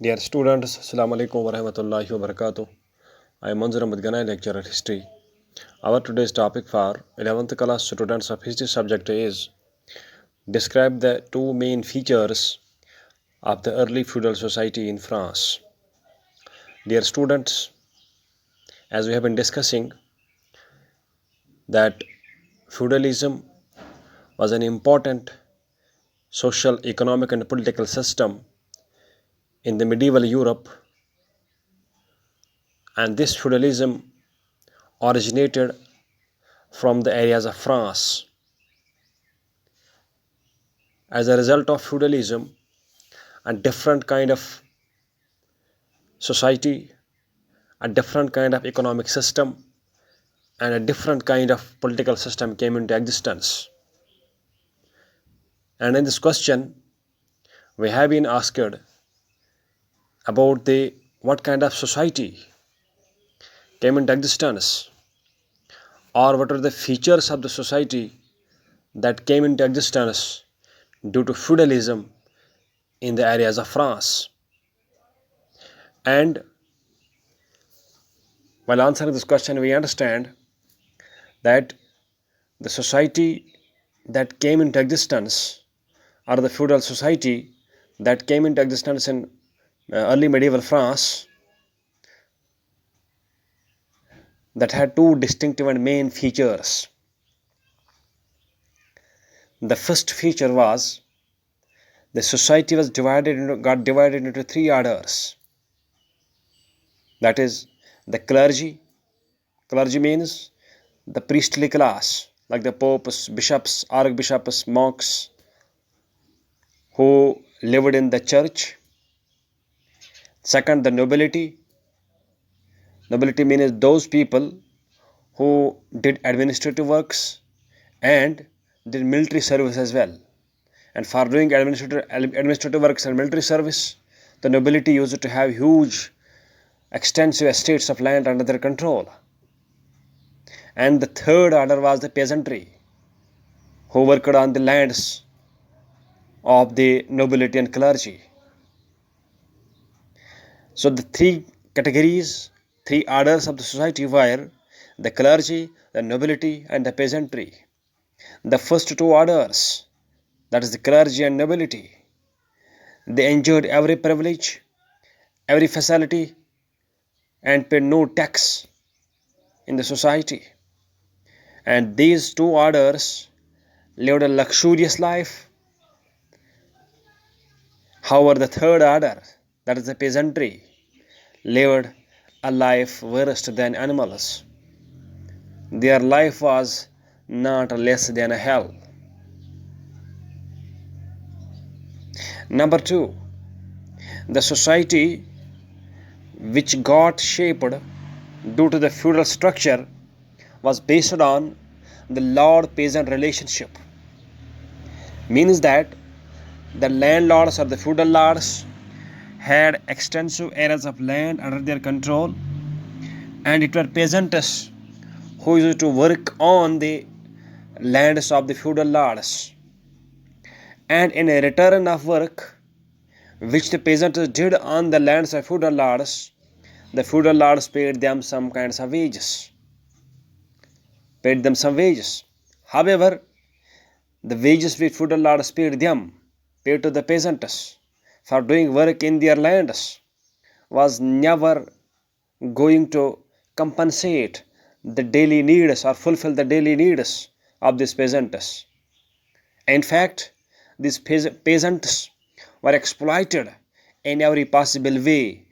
Dear students, Assalamu alaikum wa rahmatullahi wa barakatuh. I am Manzur Ahmad Ganai, lecturer history. Our today's topic for 11th class students of history subject is describe the two main features of the early feudal society in France. Dear students, as we have been discussing that feudalism was an important social, economic and political system in the medieval Europe, and this feudalism originated from the areas of France. As a result of feudalism, a different kind of society, a different kind of economic system, and a different kind of political system came into existence. And in this question, we have been asked about the what kind of society came into existence, or what are the features of the society that came into existence due to feudalism in the areas of France. And while answering this question, we understand that the society that came into existence, or the feudal society that came into existence in early medieval France, that had two distinctive and main features. The first feature was the society got divided into three orders. That is, the clergy. Clergy means the priestly class, like the popes, bishops, archbishops, monks, who lived in the church. Second, the nobility. Nobility means those people who did administrative works and did military service as well. And for doing administrative works and military service, the nobility used to have huge, extensive estates of land under their control. And the third order was the peasantry, who worked on the lands of the nobility and clergy. So the three categories, three orders of the society were the clergy, the nobility, and the peasantry. The first two orders, that is the clergy and nobility, they enjoyed every privilege, every facility, and paid no tax in the society. And these two orders lived a luxurious life. However, the third order, that is the peasantry, lived a life worse than animals. Their life was not less than a hell. Number two, the society which got shaped due to the feudal structure was based on the lord-peasant relationship. Means that the landlords or the feudal lords had extensive areas of land under their control, and it were peasants who used to work on the lands of the feudal lords. And in a return of work which the peasants did on the lands of feudal lords, the feudal lords paid them some kinds of wages. However, the wages which feudal lords paid to the peasants for doing work in their lands, was never going to compensate the daily needs or fulfill the daily needs of these peasants. In fact, these peasants were exploited in every possible way,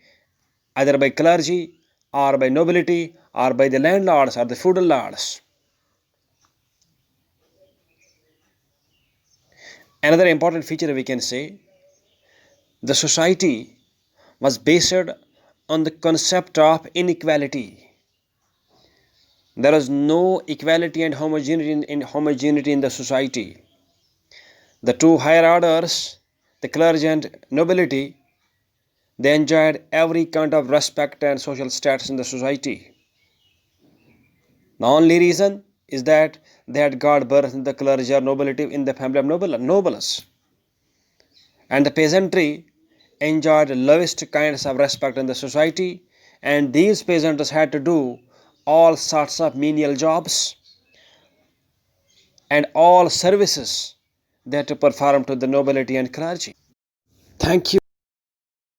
either by clergy or by nobility or by the landlords or the feudal lords. Another important feature we can say, the society was based on the concept of inequality. There was no equality and homogeneity in the society. The two higher orders, the clergy and nobility, they enjoyed every kind of respect and social status in the society. The only reason is that they had got birth in the clergy or nobility in the family of nobles. And the peasantry enjoyed the lowest kinds of respect in the society, and these peasants had to do all sorts of menial jobs and all services they had to perform to the nobility and clergy. Thank you.